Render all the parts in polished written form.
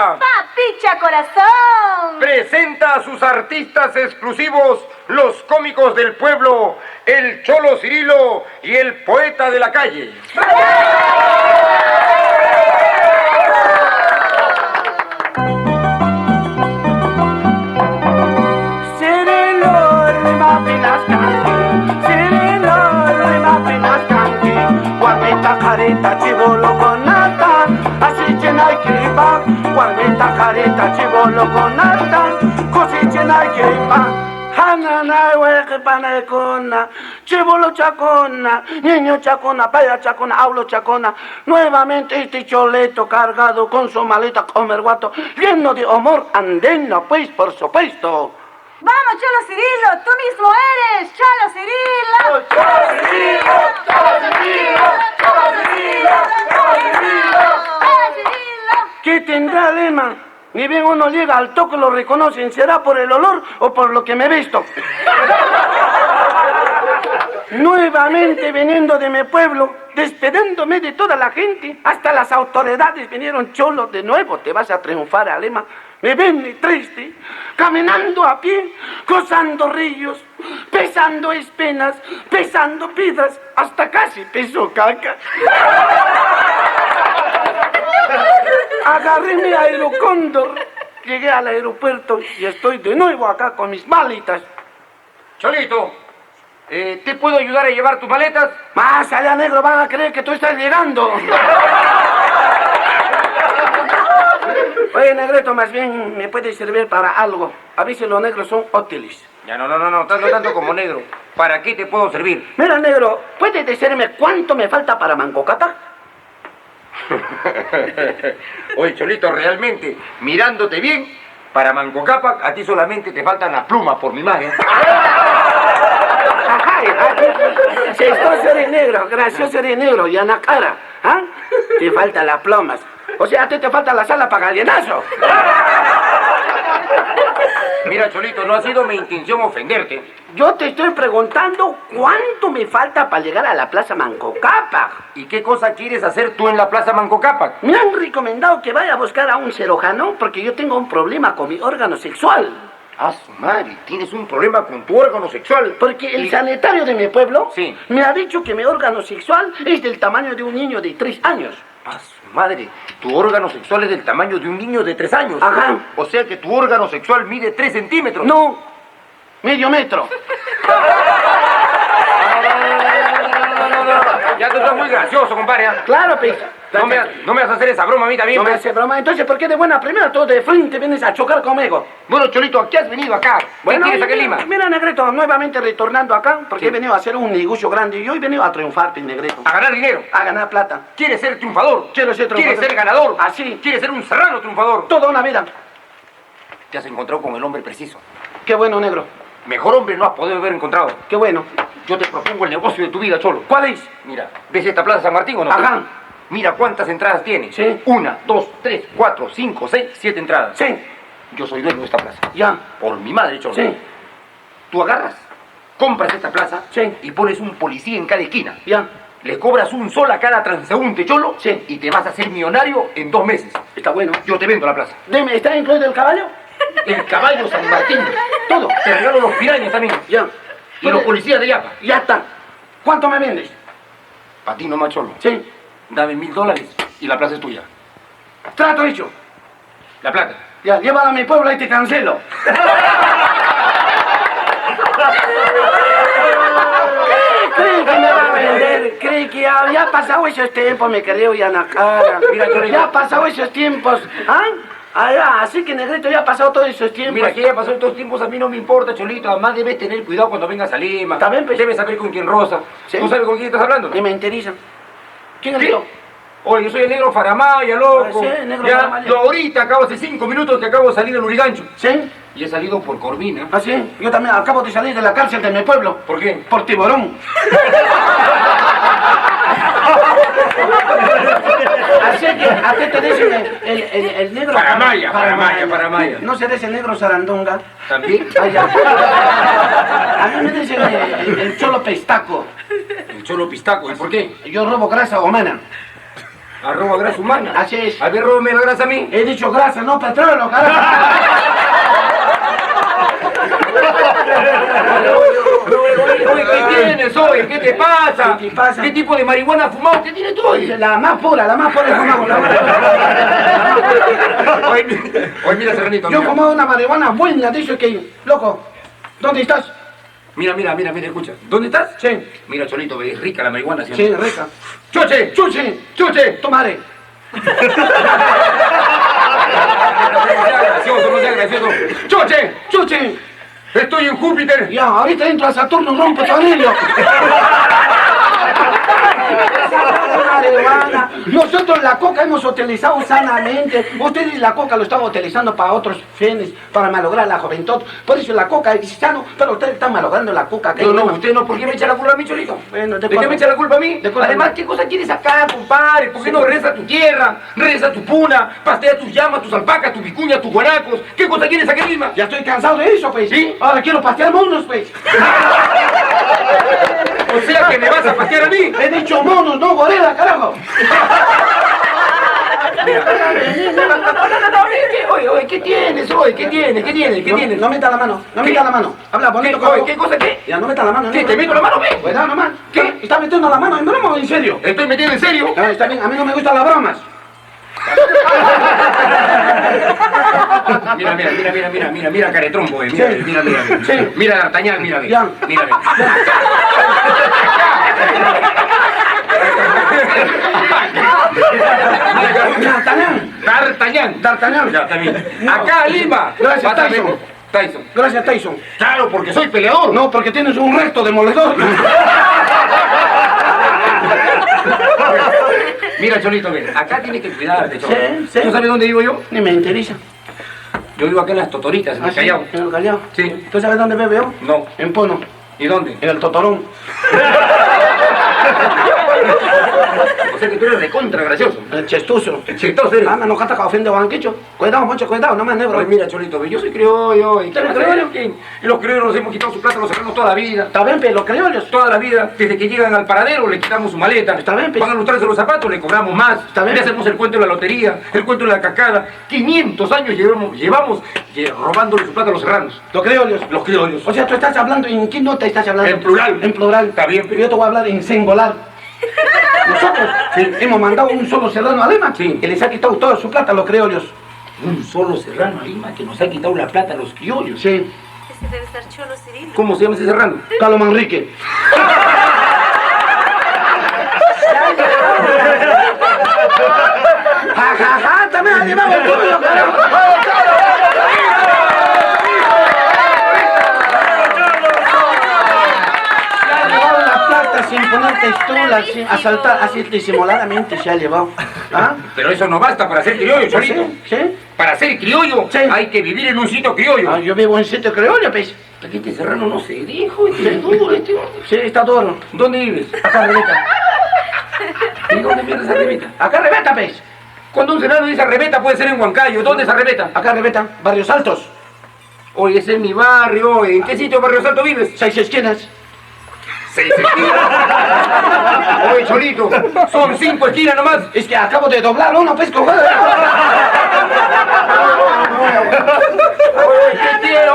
Lima ¡Papicha Corazón! presenta a sus artistas exclusivos, los cómicos del pueblo, el Cholo Cirilo y el poeta de la calle. Careta chivolo con nata, así llena y cripa. Guarmeta careta chivolo con nata, cosi llena y cripa. Hanana hueque panecona, chivolo chacona, niño chacona, vaya chacona, hablo chacona. Nuevamente este choleto cargado con su maleta comerguato, lleno de amor andino, pues por supuesto. ¡Vamos, Cholo Cirilo! ¡Tú mismo eres! ¡Cholo Cirilo! ¡Cholo Cirilo! ¡Cholo Cirilo! ¡Cholo Cirilo! ¡Cholo Cirilo! ¿Qué tendrá Lema? Ni bien uno llega al toque lo reconocen, ¿será por el olor o por lo que me he visto? Nuevamente viniendo de mi pueblo, despidiéndome de toda la gente, hasta las autoridades vinieron. Cholo, de nuevo te vas a triunfar, Alema. Me ven triste, caminando a pie, cruzando ríos, pesando espinas, pesando piedras, hasta casi peso caca. Agarré mi aerocóndor, llegué al aeropuerto y estoy de nuevo acá con mis maletas. Cholito, ¿te puedo ayudar a llevar tus maletas? Más allá, negro, van a creer que tú estás llegando. Oye, negrito, más bien me puede servir para algo. A veces los negros son útiles. Ya, no, tanto como negro. ¿Para qué te puedo servir? Mira, negro, ¿puedes decirme cuánto me falta para Mancocapa? Oye, Cholito, realmente, mirándote bien, para Manco Cápac, a ti solamente te faltan las plumas por mi magia. Chistoso eres negro, gracioso eres negro, y en la cara, ¿ah? Te faltan las plumas. O sea, a ti te falta la sala para gallinazo. Mira, Cholito, no ha sido mi intención ofenderte. Yo te estoy preguntando cuánto me falta para llegar a la Plaza Manco Cápac. ¿Y qué cosa quieres hacer tú en la Plaza Manco Cápac? Me han recomendado que vaya a buscar a un cirujano porque yo tengo un problema con mi órgano sexual. Ah, su madre, tienes un problema con tu órgano sexual. Porque el sanitario de mi pueblo sí me ha dicho que mi órgano sexual es del tamaño de un niño de 3 años. Ah, su madre, tu órgano sexual es del tamaño de un niño de 3 años. Ajá. O sea que tu órgano sexual mide 3 centímetros. No, medio metro. Ya tú estás muy gracioso, compadre. Claro, pues. No me vas a hacer esa broma a mí también. No me hace broma. Entonces, ¿por qué de buena primera tú de frente vienes a chocar conmigo? Bueno, Cholito, ¿a qué has venido acá? ¿Qué quieres aquí en Lima? Mira, negrito, nuevamente retornando acá, porque he venido a hacer un negocio grande y yo he venido a triunfar, negrito. A ganar dinero. A ganar plata. ¿Quieres ser triunfador? Quiero ser triunfador. ¿Quieres ser ganador? Así. ¿Quieres ser un serrano triunfador? Toda una vida. Te has encontrado con el hombre preciso. Qué bueno, negro. Mejor hombre no has podido haber encontrado. Qué bueno. Yo te propongo el negocio de tu vida, Cholo. ¿Cuál es? Mira, ¿ves esta Plaza San Martín o no? Ajá. Mira cuántas entradas tiene. Sí. 1, 2, 3, 4, 5, 6, 7 entradas. Sí. Yo soy dueño de esta plaza. Ya. Por mi madre, Cholo. Sí. Tú agarras, compras esta plaza Sí. y pones un policía en cada esquina. Ya. Le cobras un sol a cada transeúnte, Cholo. Sí. Y te vas a hacer millonario en 2 meses. Está bueno. Yo te vendo la plaza. Dime, ¿está incluido el caballo? El caballo San Martín. Todo. Te regalo los pirañas también. Ya. Y los policías de Yapa. Ya está. ¿Cuánto me vendes? A ti nomás, Cholo. Sí. Dame $1000 y la plaza es tuya. Trato hecho. La plata. Ya, llévala a mi pueblo y te cancelo. ¿Cree que me va a vender? ¿Cree que ya ha pasado esos tiempos, me creo ya en la cara? Mira, Cholo, ya ha pasado esos tiempos. ¿Ah? Así que, negrito, ya ha pasado todos esos tiempos. Mira, que ya pasó estos tiempos, a mí no me importa, Cholito. Además, debes tener cuidado cuando vengas a Lima. También, pues. Debes saber con quién roza. Sí. ¿Tú sabes con quién estás hablando? Y me interesa. ¿Quién es ¿Qué? yo? Oye, yo soy el negro Faramaya, loco. Sí, negro ya, Faramaya. yo ahorita acabo hace 5 minutos que acabo de salir del Urigancho. ¿Sí? Y he salido por Corvina. ¿Ah, sí? Yo también acabo de salir de la cárcel de mi pueblo. ¿Por qué? Por tiburón. Así que a ti te dicen el negro... Faramaya. ¿No se dice el negro zarandonga? ¿También? Ah, ya. A mí me dicen el cholo pestaco. El Cholo Pistaco. ¿Y por qué? Yo robo grasa humana. Arroba grasa humana. Así es. A ver, róbame la grasa a mí. He dicho grasa, no petróleo, carajo. Oye, ¿qué tienes hoy? ¿Qué te pasa? ¿Qué te pasa? ¿Qué tipo de marihuana has fumado? ¿Qué tienes tú hoy? La más pura he fumado. Oye, mira, Serranito, Yo he mira. fumado una marihuana buena, dice que... Loco, ¿dónde estás? Mira, escucha. ¿Dónde estás? Sí. Mira, Cholito, ve, es rica la marihuana, ¿sí? Sí, rica. ¡Chuche! Chuchi, ¡Chuche! tomaré. No sea gracioso. ¡Chuche! Chuchi. Estoy en Júpiter. Ya, ahorita entro a Saturno, rompo tu anillo. Marihuana. Nosotros la coca hemos utilizado sanamente. Ustedes la coca lo están utilizando para otros fines, para malograr la juventud. Por eso la coca es sano, pero ustedes están malogrando la coca. No, usted no, ¿por qué me echa la culpa a mí, Cholito? Bueno, ¿De qué me echa la culpa a mí? ¿De cuál? Además, ¿qué cosa quieres acá, compadre? ¿Por qué no reza tu tierra? Reza tu puna, pastea tus llamas, tus alpacas, tus vicuñas, tus guanacos. ¿Qué cosa quieres acá misma? Ya estoy cansado de eso, pues. ¿Sí? Ahora quiero pastear monos, pues. O sea que me vas a pastear a mí. He dicho monos, no gorila, carajo. Oye, ¿qué tienes hoy? ¿Qué tienes? No meta la mano, no meta la mano. Habla bonito, Oye, ¿qué cosa qué? Ya, no meta la mano. ¿Qué? No, ¿Te meto la mano, ve? Cuidado nomás. ¿Qué? ¿Está metiendo la mano en broma o en serio? ¿Estoy metiendo en serio? Ah, está bien, a mí no me gustan las bromas. Mira, caretrompo, mira, Sí. mira. Sí. Mira, D'Artagnan, mira, Ya. mira. D'Artagnan. Ya, está bien. Acá, Lima. Gracias, Pásame. Tyson. Tyson. Gracias, Tyson. Claro, porque soy peleador. No, porque tienes un recto demoledor. Mira, Cholito, ven. Acá tienes que cuidarte, Cholo. Sí. ¿Tú sabes dónde vivo yo? Ni me interesa. Yo vivo acá en las Totoritas, en el ¿Sí? Callao. ¿En el Callao? Sí. ¿Tú sabes dónde vivo yo? No. En Pono, ¿Y dónde? en el Totorón. O sea que tú eres recontra gracioso. El chestuzo. Chistoso eres. Ah, no cata café de banquicho. Cuidado, mucho cuidado, no más negro. Oye, mira, Cholito, yo soy criollo. ¿Y ¿Tú eres criollo? Y los criollos nos hemos quitado su plata, los sacamos toda la vida. Está bien, pero los criollos. Toda la vida, desde que llegan al paradero, le quitamos su maleta. Está bien, Van a lustrarse los zapatos, le cobramos más. Está bien. Le hacemos el cuento de la lotería, el cuento de la cacada. 500 años llevamos robándole su plata a los serranos. Los criollos. Los criollos. O sea, tú estás hablando, ¿en qué nota estás hablando? En plural. En plural. Está bien, Pero yo te voy a hablar en singular. Nosotros hemos mandado un solo serrano a Lima Sí. que les ha quitado toda su plata a los criollos. Un solo serrano a Lima que nos ha quitado la plata a los criollos. Sí. Ese debe estar Cholo Cirilo. ¿Cómo se llama ese serrano? Carlos Manrique. Ja, ja, ja, también ha llevado el tuyo, carajo. Se ha llevado la plata sin poner textura, sin asaltar, así disimuladamente se ha llevado. ¿Ah? Pero eso no basta para ser criollo, Cholito. ¿Sí? Para ser criollo Sí. hay que vivir en un sitio criollo. Ah, yo vivo en sitio criollo, pues. Aquí este serrano no se dijo, este es duro, este. Sí, está duro. ¿Dónde vives? Acá Rebeta. ¿Y dónde vives esa rebeta? Acá Rebeta, pues. Cuando un serrano dice Rebeta puede ser en Huancayo. ¿Dónde es Rebeta? Acá Rebeta, Barrios Altos. Oye, ese es mi barrio. ¿En qué sitio de Barrio Salto vives? 6 esquinas. 6 esquinas. Oye, Cholito, son 5 esquinas nomás. Es que acabo de doblar uno, pues, cojones.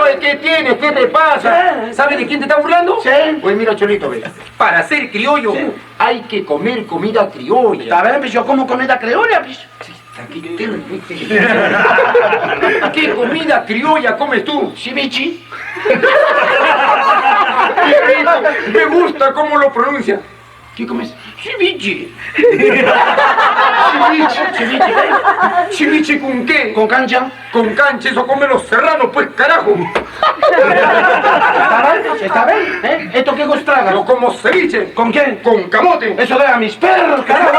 Oye, ¿qué tienes? ¿Qué te pasa? Sí. ¿Sabes de quién te está burlando? Sí. Oye, mira, Cholito, ve. Para ser criollo Sí. hay que comer comida criolla. Está bien, pues yo como comida criolla, pues. ¿Qué comida criolla comes tú? Ceviche. ¡Qué rico! Me gusta cómo lo pronuncia. ¿Qué comes? Ceviche. Ceviche. ¿Ceviche con qué? ¿Con cancha? Con cancha, eso comen los serranos, pues carajo. ¿Está bien? ¿Está bien? ¿Eh? ¿Esto qué vos tragas? Yo como ceviche. ¿Con quién? Con camote. Eso de a mis perros, carajo.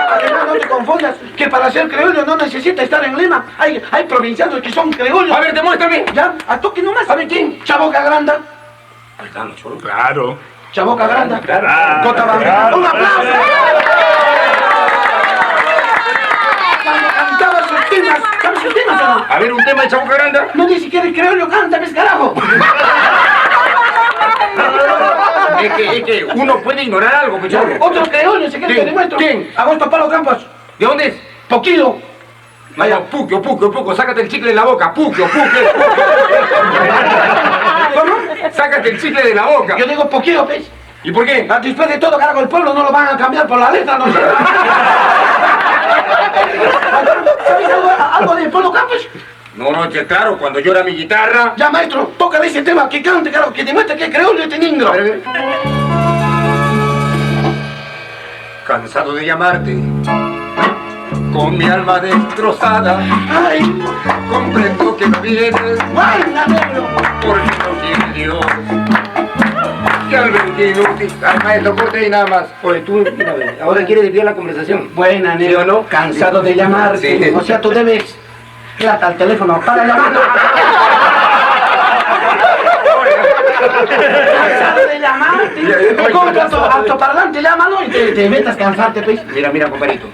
Además, no te confundas, que para ser criollo no necesita estar en Lima. Hay provincianos que son criollos. A ver, demuéstrame. Ya, a toque nomás. ¿Saben quién? Chaboca Granda. Claro. Chaboca Granda. Claro. Cota Bambina. ¡Un aplauso! Cuando cantaba sus temas, ¿sabes sus temas o no? A ver, un tema de Chabuca Granda. No, ni siquiera el criollo canta, ¿ves, carajo? Es que uno puede ignorar algo, Picholo. Otro criollo, si quieres te demuestro. ¿Quién? Agosto Palo Campos. ¿De dónde es? Poquillo. Vaya, Puquio, sácate el chicle de la boca, Puquio. ¿Cómo? Sácate el chicle de la boca. Yo digo poquillo, ¿ves? ¿Y por qué? Después de todo, carajo, el pueblo no lo van a cambiar por la letra, no sé. ¿Sabes algo del Palo Campos? No, que claro, cuando llora mi guitarra... Ya, maestro, tócale ese tema, que cante, carajo, que demuestre que es criollo este negro. A ver. Cansado de llamarte, con mi alma destrozada, Ay, comprendo que no vienes guarda, negro. porque no quiere Dios. Que al 21, al maestro corte y nada más. Oye, tú, mírame, ahora quieres desviar la conversación. Buena, ¿Sí negro. o no? Cansado de llamarte. Sí. O sea, tú debes plata al teléfono para llamarlo. Cansado de llamarte. Te compras altoparlante, llámalo y te metas a cansarte, pues. Mira, compadrito.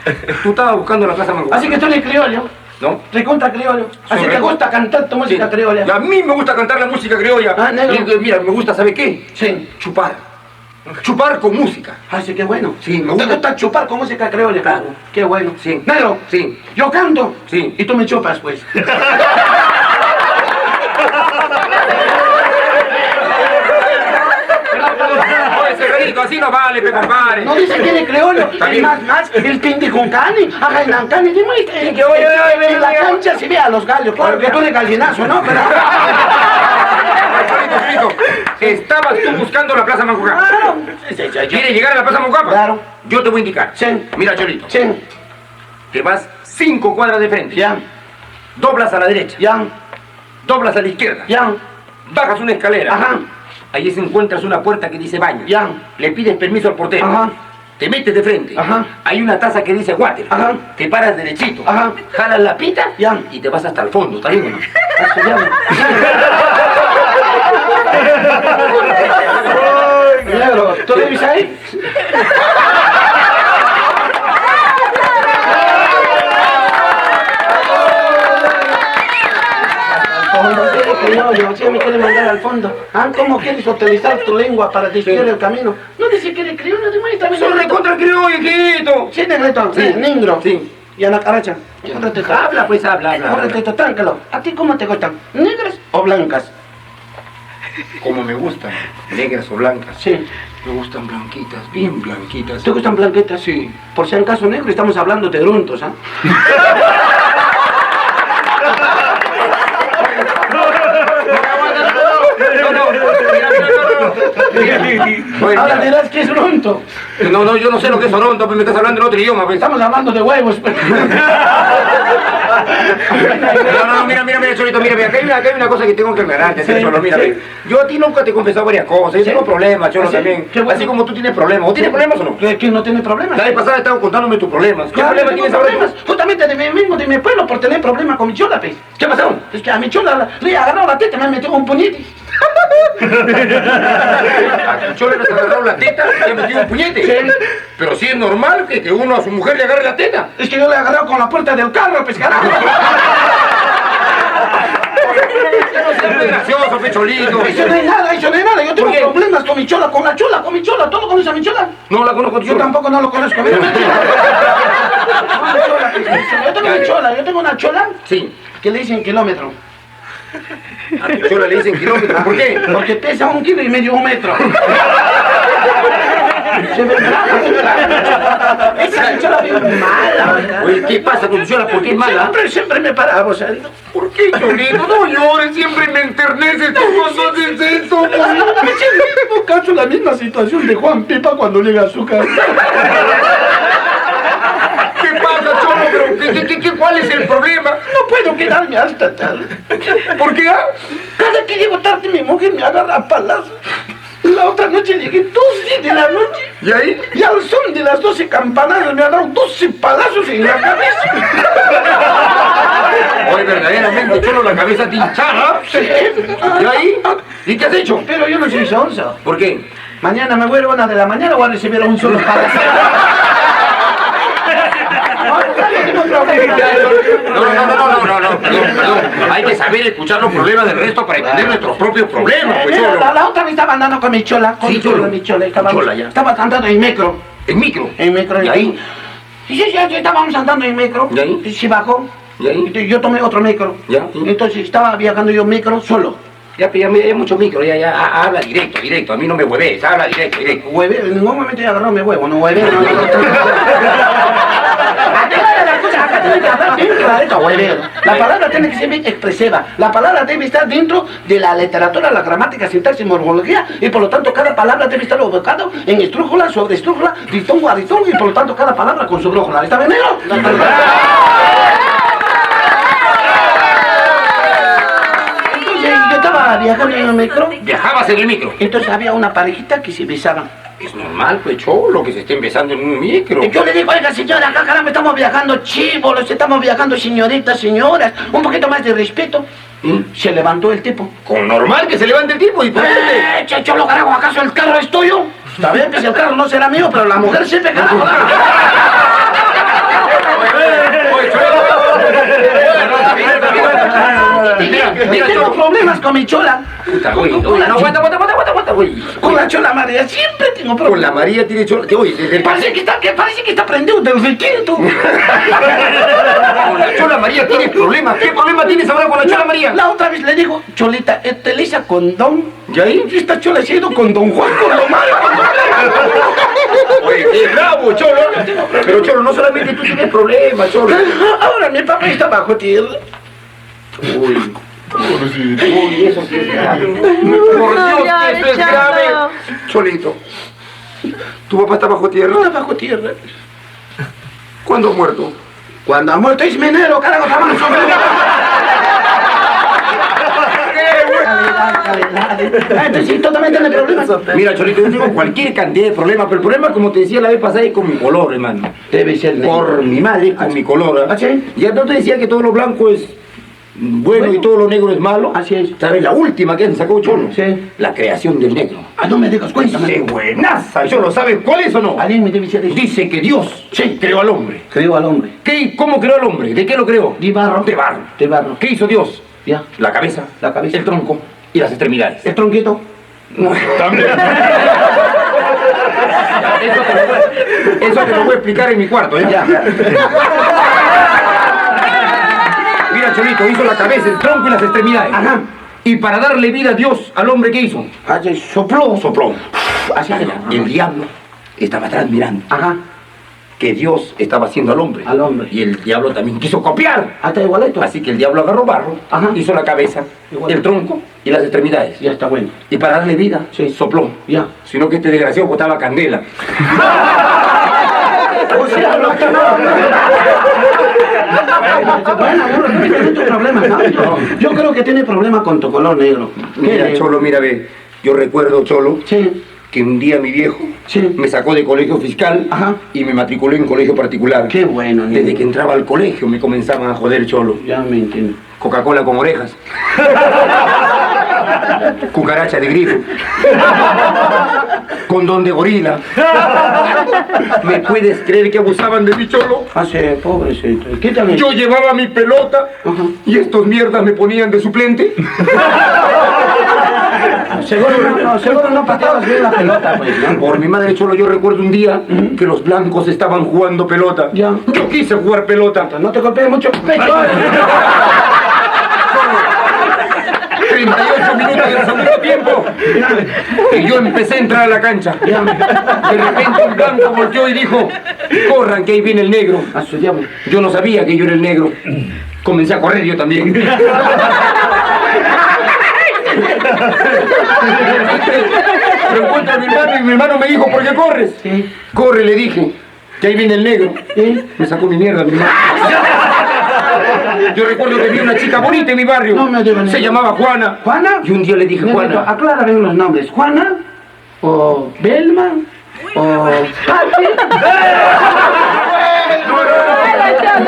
Tú estabas buscando la Plaza Mango. Así que tú eres criollo. ¿No? Recontra criollo. Así te gusta cantar tu música criolla. Y a mí me gusta cantar la música criolla. Ah, negro. Y, mira, me gusta, ¿sabe qué? Sí. Chupar. Chupar con música. Así que bueno. Sí, me ¿Te gusta. gusta chupar con música criolla? Claro. Qué bueno. Sí. Negro. Sí. Yo canto. Sí. Y tú me chupas, pues. Oye, Severito, así no vale, compadre. No dice que eres criollo. Está Es bien. más, el pindi con cani. Ajá, en cani, demuestre. Sí, que oye, En la cancha se ve a los gallos. Claro que tú eres gallinazo, ¿no? Pero... Solito, estabas tú buscando la Plaza Mancucapa. Claro. ¿Quieres llegar a la Plaza Mancucapa? Claro. Yo te voy a indicar. Sí. Mira, Cholito. Sí. Te vas 5 cuadras de frente. Ya. Doblas a la derecha. Ya. Doblas a la izquierda. Ya. Bajas una escalera. Ajá. Ahí se encuentras una puerta que dice baño. Ya. Le pides permiso al portero. Ajá. Te metes de frente. Ajá. Hay una taza que dice water. Ajá. Te paras derechito. Ajá. Jalas la pita. Ya. Y te vas hasta el fondo. ¿Está bien o no? Eso ya. Negro, ¿tú le ves ahí? Sí, me quiere mandar al fondo. Ah, ¿cómo quieres utilizar tu lengua para desviar el camino? No dice que eres criollo, demuéstrame. ¡Son recontra criollo, hijito! Sí, negrito, Sí. negro. Sí. Y a la caracha. Habla, pues, habla. Córrete, tranquilo. ¿A ti cómo te gustan? ¿Negras o blancas? Como me gustan, negras o blancas. Sí. Me gustan blanquitas, bien blanquitas. ¿Te gustan blanquetas? Sí. Por si acaso, negro, estamos hablando de gruntos, ¿ah? Ahora dirás que es grunto. No, yo no sé lo que es Toronto, pero me estás hablando en otro idioma, pues. Estamos hablando de huevos. Pues. No, mira, Cholito, mira, acá hay una cosa que tengo que aclararte, Sí, Cholo, mira, sí. ve. Yo a ti nunca te he confesado varias cosas, yo Sí. tengo problemas, Cholo, ¿Ah, sí? también. Qué bueno. Así como tú tienes problemas. ¿Vos tienes problemas o no? ¿Quién no tiene problemas? La vez pasada estabas contándome tus problemas. ¿Qué Claro, problemas tengo tienes ahora? problemas. Justamente de mí mismo, de mi pueblo, por tener problemas con mi chola, pues. ¿Qué pasó? Es que a mi chola le he agarrado la teta y me metió un puñete. A tu Cholo le has agarrado la teta y le has metido un puñete. Sí. Pero sí es normal que uno a su mujer le agarre la teta. Es que yo le he agarrado con la puerta del carro, pues, carajo. No seas gracioso, pecholito. Eso no es nada, eso no es nada. Yo tengo ¿Por qué? problemas con mi chola, con la chola. ¿Todo conoce a mi chola? No la conozco, Yo tampoco no lo conozco. Mira. Yo tengo una chola Sí. que le dicen kilómetro. A tu Chola le dicen kilómetros. ¿Por qué? Porque pesa 1,5 kilos, 1 metro. Se me brava. Esa chola bien mala. ¿verdad? Oye, ¿qué pasa con tu Chola? ¿Por qué es mala? Siempre me paraba, o sea, ¿Por qué, Cholito? No llores, siempre me enterneces tú cuando haces eso. no cacho la misma situación de Juan Pipa cuando llega a su casa. ¿Qué pasa, Cholo? ¿Pero cuál es el problema? No puedo quedarme hasta tarde. ¿Por qué? Cada que llego tarde mi mujer me agarra a palazos. La otra noche llegué 12 de la noche. ¿Y ahí? Y al son de las 12 campanadas me ha dado 12 palazos en la cabeza. Oye, verdaderamente, Cholo, la cabeza te hinchada. Sí. ¿Y ahí? ¿Y qué has hecho? Pero yo no soy sonso. ¿Por qué? Mañana me vuelvo a 1 de la mañana, voy a recibir un solo palazo. problema. No. Hay que saber escuchar los problemas del resto para entender nuestros propios problemas, pues, Mira, Cholo. la otra vez estaba andando con mi chola. Sí, Cholo. Mi chola. Chola, ya. Estaba andando en micro. En micro. En micro. ¿Y ahí? Y ya estábamos andando en micro. ¿Y ahí? Y se bajó. ¿Y ahí? Y yo tomé otro micro. Ya. Entonces estaba viajando yo en micro solo. Ya hay mucho micro, habla directo. A mí no me hueves, habla directo. Hueve, en ningún momento he agarrado mi huevo, no hueve, no. Acá tiene que hablar bien clarito, huevero. La palabra tiene que ser bien expresiva. La palabra debe estar dentro de la literatura, la gramática, sintaxis, morfología, y por lo tanto cada palabra debe estar ubicado en estrújula, sobre estrújula, diftongo a diftongo, y por lo tanto cada palabra con su brújula. ¿Está bien, negro? Yo estaba viajando en el micro. Viajabas en el micro. Entonces había una parejita que se besaban. Es normal, pues, Cholo, que se esté empezando en un micro. Y yo le digo, oiga señora, acá caramba estamos viajando chivolos, estamos viajando señoritas, señoras, un poquito más de respeto. Se levantó el tipo. Con normal que se levante el tipo y por Cholo, carajo, ¿acaso el carro es tuyo? Está bien que si el carro no será mío, pero la mujer siempre, carajo. Mira, tengo problemas con mi chola. Aguanta, güey. Con la chola María, siempre tengo problemas. Con la María tiene Cholo. Oye, Parece que está prendido del requinto. Con la Chola María tienes problemas. ¿Qué problema tienes ahora con la Chola María? La otra vez le digo, Cholita, utiliza condón. ¿Y ahí? Y esta chola se ha ido con Don Juan, con Don Mario, con Don Mario. Oye, qué bravo, Cholo. Pero, Cholo, no solamente tú tienes problemas, Cholo. Ahora mi papá está bajo tierra. Uy, eso sí es grave. Por Dios, que eso es grave. Cholito, ¿tu papá está bajo tierra? Está bajo tierra. ¿Cuándo ha muerto? Cuando ha muerto es minero, carajo, está mal Entonces sí, totalmente no hay problemas. Mira, Cholito, yo tengo cualquier cantidad de problemas, pero el problema, como te decía la vez pasada, es con mi color, hermano. Debe ser negro. Por mi madre, con mi color. ¿Ah, sí? Ya no te decía que todo lo blanco es bueno y todo lo negro es malo. Así es. ¿Sabes? La última que han sacado, Cholo. Sí. La creación del negro. Ah, no me digas, cuéntame. ¡Qué buenaza! Cholo, ¿sabes cuál es o no? Alguien me debe decir eso. Dice que Dios creó al hombre. Creó al hombre. ¿Cómo creó al hombre? ¿De qué lo creó? De barro. De barro. De barro. ¿Qué hizo Dios? Ya. La cabeza, el tronco y las extremidades. El tronquito. También. Eso te lo voy a explicar en mi cuarto, ¿ya? Mira, Cholito, hizo la cabeza, el tronco y las extremidades. Ajá. Y para darle vida a Dios, al hombre, ¿qué hizo? Sopló. Sopló. Así que Y el diablo estaba atrás mirando Ajá. que Dios estaba haciendo al hombre. Al hombre. Y el diablo también quiso copiar. Hasta igualito. Así que el diablo agarró barro, Ajá. hizo la cabeza, Igual. el tronco y las extremidades. Ya está bueno. Y para darle vida, Sí. sopló. Ya. Sino que este desgraciado botaba candela. O sea, lo que no. Bueno, tiene tu problema, ¿no? Yo creo que tiene problema con tu color negro. Mira, ¿Qué? Cholo, mira, ve. Yo recuerdo, Cholo, Sí. que un día mi viejo Sí. me sacó de colegio fiscal Ajá. y me matriculé en colegio particular. Qué bueno, niño. Desde que entraba al colegio me comenzaban a joder, Cholo. Ya me entiendo. Coca-Cola con orejas. Cucaracha de grifo. Condón de gorila. ¿Me puedes creer que abusaban de mí, Cholo? Ah, sí, pobrecito. ¿Qué tal? Yo llevaba mi pelota Ajá. y estos mierdas me ponían de suplente. Seguro no pateabas bien la pelota, pues, ¿no? Por mi madre, Cholo, yo recuerdo un día que los blancos estaban jugando pelota. Ya. Yo quise jugar pelota. No te golpees mucho. 38 minutos del segundo tiempo. Y yo empecé a entrar a la cancha. De repente un blanco volteó y dijo, corran que ahí viene el negro. A su diablo. Yo no sabía que yo era el negro. Comencé a correr yo también. Pero encuentro a mi hermano y mi hermano me dijo, ¿por qué corres? Sí. Corre, le dije, que ahí viene el negro. ¿Sí? Me sacó mi mierda, mi hermano. Yo recuerdo que vi una chica bonita en mi barrio. No me digas. Se llamaba Juana. ¿Juana? Y un día le dije, Juana. Aclara bien los nombres. ¿Juana? ¿O Belma? ¿O Pati?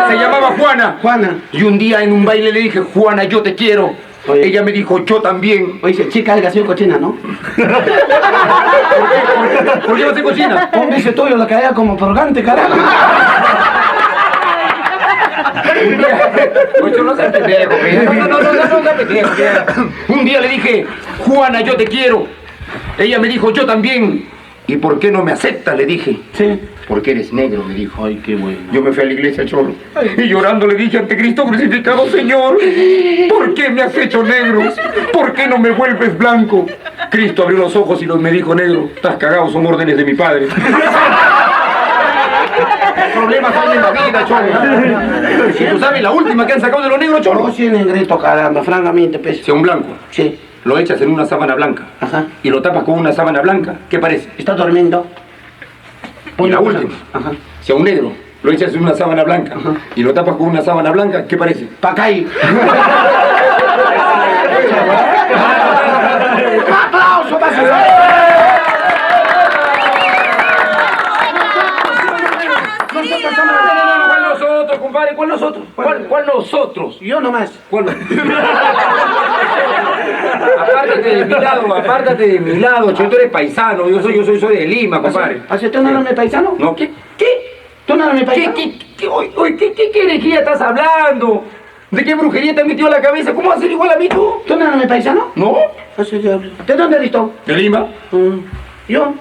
Se llamaba Juana. Juana. Y un día en un baile le dije, Juana, yo te quiero. Oye. Ella me dijo, yo también. Oye, chica, alga sido cochina, ¿no? ¿Por qué no se cocina? Un vice tuyo lo caía como purgante, carajo. Un día, pues yo no sé pendejo, no pendejo. Un día le dije, Juana, yo te quiero. Ella me dijo, yo también. ¿Y por qué no me aceptas? Le dije. Sí. Porque eres negro, me dijo. Ay, qué bueno. Yo me fui a la iglesia, Cholo. Y llorando le dije ante Cristo crucificado, Señor, ¿por qué me has hecho negro? ¿Por qué no me vuelves blanco? Cristo abrió los ojos y me dijo, negro, estás cagado, son órdenes de mi padre. Problemas hay en la vida, Cholo. Si tú sabes la última que han sacado de los negros, Cholo. No, sí, negrito, caramba, francamente, pues. Si a un blanco Sí. lo echas en una sábana blanca Ajá. y lo tapas con una sábana blanca, ¿qué parece? ¿Está durmiendo? Y la última, Ajá. si a un negro lo echas en una sábana blanca y lo tapas con una sábana blanca, ¿qué parece? Pacay. ¡Aplauso para su... ¿Cuál nosotros, compadre? ¿Cuál nosotros? ¿Cuál nosotros? Yo nomás. ¿Cuál? Apártate de mi lado, Cholo, tú eres paisano, yo soy de Lima, compadre. ¿Hace tú no eres mi paisano? No, ¿qué? ¿Tú no eres mi paisano? ¿Qué herejía estás hablando? ¿De qué brujería te has metido en la cabeza? ¿Cómo vas a ser igual a mí tú? ¿Tú no eres mi paisano? ¿No? Hace diablo. ¿De dónde eres tú? ¿De Lima? Yo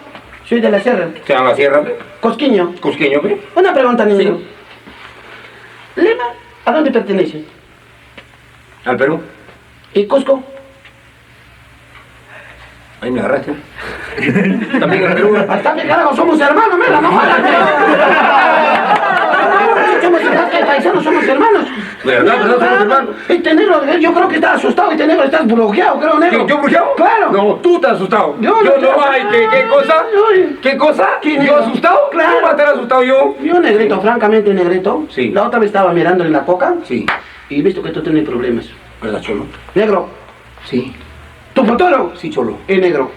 soy de la sierra. ¿Se llama Sierra, pe? Cosquiño. ¿Cusqueño, pe? Una pregunta, niño. Sí. ¿Lima a dónde pertenece? ¿Al Perú? ¿Y Cusco? Ahí me agarraste. También al Perú. Hasta mi carajo, somos hermanos, mira, no jodas. Somos paisanos, somos hermanos. ¿Verdad? Somos hermanos. Este negro, yo creo que está asustado. Este negro estás bloqueado, creo, negro. ¿Yo brujeado? Claro. No, tú estás asustado. Yo no, estoy ay, ¿qué cosa? Ay. ¿Qué cosa? ¿Qué, ¿Yo negro? asustado? Claro. ¿Cómo va a estar asustado yo? Yo, negrito, francamente, negrito. Sí. La otra vez estaba mirando en la coca Sí. y he visto que tú tienes problemas. ¿Verdad, Cholo? Negro, Sí. tu futuro Sí, Cholo. es negro.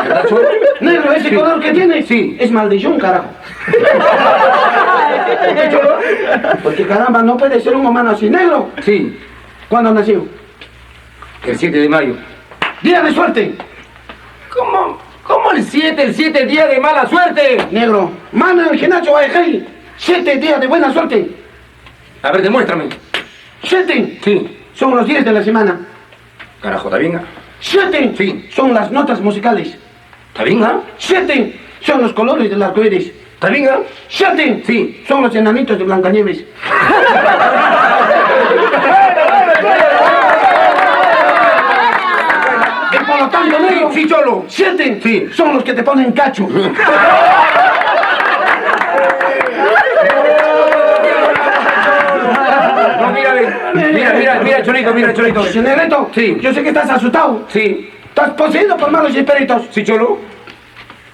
¿Verdad, Cholo? Negro, ese Sí. color que tienes Sí. es maldición, carajo. ¿Por qué, Cholo? Porque caramba, no puede ser un humano así. Negro, Sí. ¿cuándo nació? El 7 de mayo. Día de suerte. ¿Cómo el 7? El 7 es día de mala suerte. Negro, mana el gimnasio Guayajay. 7 días de buena suerte. A ver, demuéstrame. 7 Sí. son los días de la semana. Carajo, ¿está bien? 7 Sí. son las notas musicales. ¿Está bien, ah? 7 son los colores del arco iris. ¿Está bien, ah? 7 Sí. son los enanitos de Blancanieves. Y por lo tanto, negro, Sí, Cholo. 7 Sí. son los que te ponen cacho. No, mira, Cholito. Dice, negrito, Sí. yo sé que estás asustado. Sí. Estás poseído por malos espíritus. Sí, Cholo.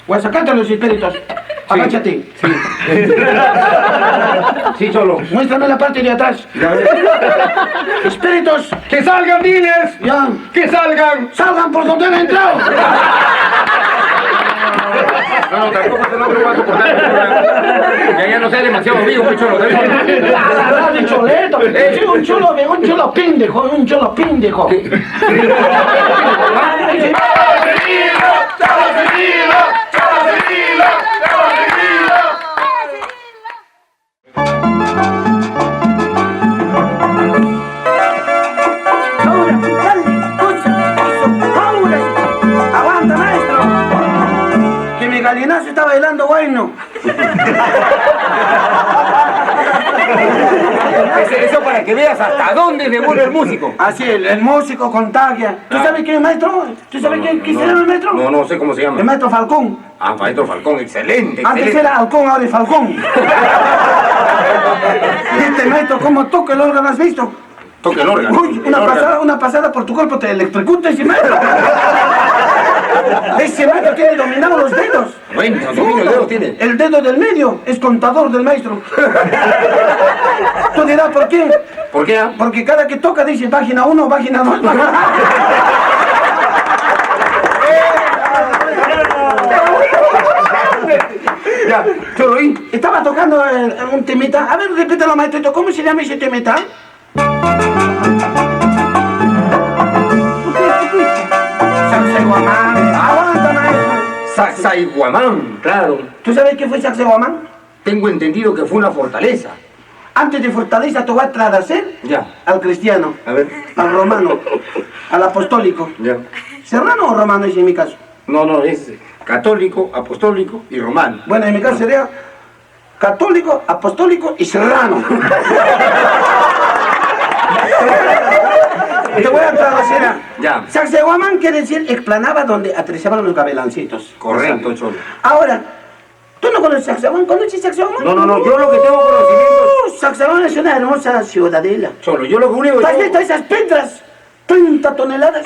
Voy a sacarte los espíritus. Agáchate. Sí, Cholo. Muéstrame la parte de atrás. Espíritus, ¡Que salgan, diles! ya. ¡Que salgan! Salgan por donde han entrado. No, tampoco te lo voy a soportar. Ya no sea demasiado vivo, mi Cholo. Ah, de choleto. Sí, un chulo pendejo, un chulo pendejo. Ahora, dale, escucha, eso, ahora. Aguanta, maestro. Que mi gallinazo está bailando bueno. Eso para que veas hasta dónde devuelve el músico. Así, el músico contagia. ¿Tú sabes quién es maestro? ¿Tú sabes quién se llama el maestro? No sé cómo se El llama. maestro Falcón. Ah, Maestro Falcón, excelente. Antes era Halcón, ahora es Falcón. Este maestro, ¿cómo toca el órgano? ¿Has visto? Toca el órgano. Uy, una pasada por tu cuerpo te electrocuta ese maestro. Ese maestro tiene dominados los dedos. Bueno, dominio el dedo tiene. El dedo del medio es contador del maestro. Tú dirás, ¿por qué? ¿Por qué? Porque cada que toca dice página 1, página 2. Ya, Cholo, ¿y? Estaba tocando un temita. A ver, repítelo, maestrito. ¿Cómo se llama ese temita? Sacsayhuamán. Aguanta, maestro. Sacsayhuamán, claro. ¿Tú sabes qué fue Sacsayhuamán? Tengo entendido que fue una fortaleza. Antes de fortaleza te voy a traducir Ya. al cristiano, A ver. al romano, al apostólico. Ya. ¿Serrano o romano es en mi caso? No, es católico, apostólico y romano. Bueno, en mi caso sería católico, apostólico y serrano. Te voy a traducir a... Ya. Sacsayhuamán quiere decir explanaba donde aterrizaban los gabelancitos. Correcto, Cholo. Ahora, ¿tú no conoces Sacsayhuamán? ¿Conoces Sacsayhuamán? No, yo lo que tengo conocimiento... Sacsayhuamán es una hermosa ciudadela. Cholo, yo lo único ¿Tú que has visto tengo... esas piedras? 30 toneladas.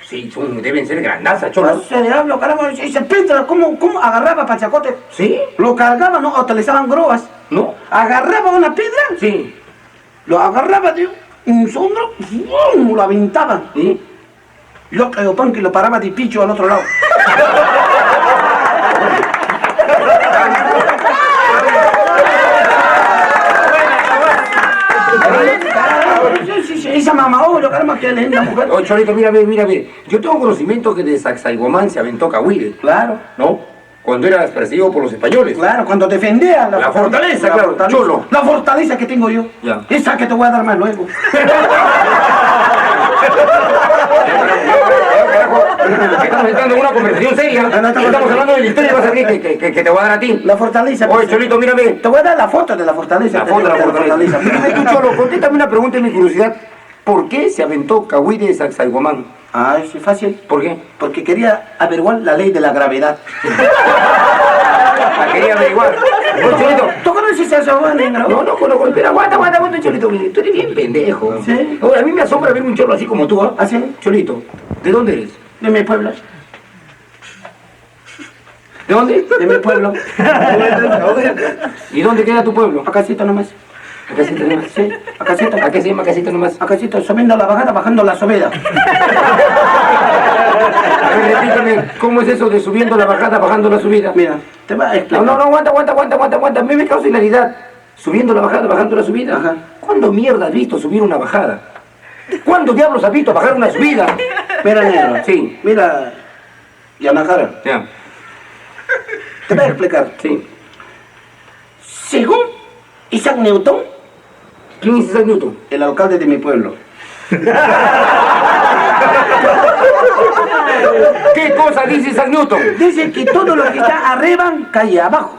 Sí, deben ser grandazas, Cholo. Se diablo, caramba, esas piedras, ¿cómo agarraba Pachacote? ¿Sí? Lo cargaba, ¿no? Utilizaban grúas. ¿No? Agarraba una piedra, Sí. lo agarraba de un sombro, ¡fum! Lo aventaba. ¿Sí? Lo pan que lo paraba de picho al otro lado. Sí, esa mamá, lo caramba, qué linda mujer. Oh, Cholito, mira. Yo tengo conocimiento que de Sacsayhuamán se aventó Cahuire, Claro, ¿no? Cuando eras perseguido por los españoles. claro, cuando defendía La fortaleza, claro, Cholo. La fortaleza que tengo yo. Ya. Esa que te voy a dar más luego. Estamos entrando en una conversación seria. Estamos hablando de la historia y vas a ver que te voy a dar a ti. La fortaleza. Oye, Cholito, mírame. Te voy a dar la foto de la fortaleza. La foto de la fortaleza. Mírame tú, Cholo, contéstame una pregunta en mi curiosidad. ¿Por qué se aventó Cahuire de Sacsayhuamán? Ah, es fácil. ¿Por qué? Porque quería averiguar la ley de la gravedad. La quería averiguar. Oye, Cholito. ¿Tú conoces a Sacsayhuamán, negro? No conozco. Pero aguanta, Cholito. Tú eres bien pendejo. Sí. Ahora, a mí me asombra ver un cholo así como tú, ¿ah? ¿Ah, sí? Cholito, ¿de dónde eres? De mi pueblo. ¿De dónde? De mi pueblo. ¿Y dónde queda tu pueblo? Acácito nomás. Acácito nomás. Sí, acácito. ¿A qué se llama Acácito nomás? Acácito, subiendo la bajada, bajando la subida. A ver, repítame, ¿cómo es eso de subiendo la bajada, bajando la subida? Mira, te va a explicar. No, aguanta. A mí me causa hilaridad. Subiendo la bajada, bajando la subida. Ajá. ¿Cuándo mierda has visto subir una bajada? ¿Cuándo diablos has visto bajar una subida? Mira, negro. Sí. Mira, Yanajara, Ya, te voy a explicar. sí. Según Isaac Newton, ¿Quién es Isaac Newton? el alcalde de mi pueblo. ¿Qué cosa dice Isaac Newton? Dice que todo lo que está arriba cae abajo.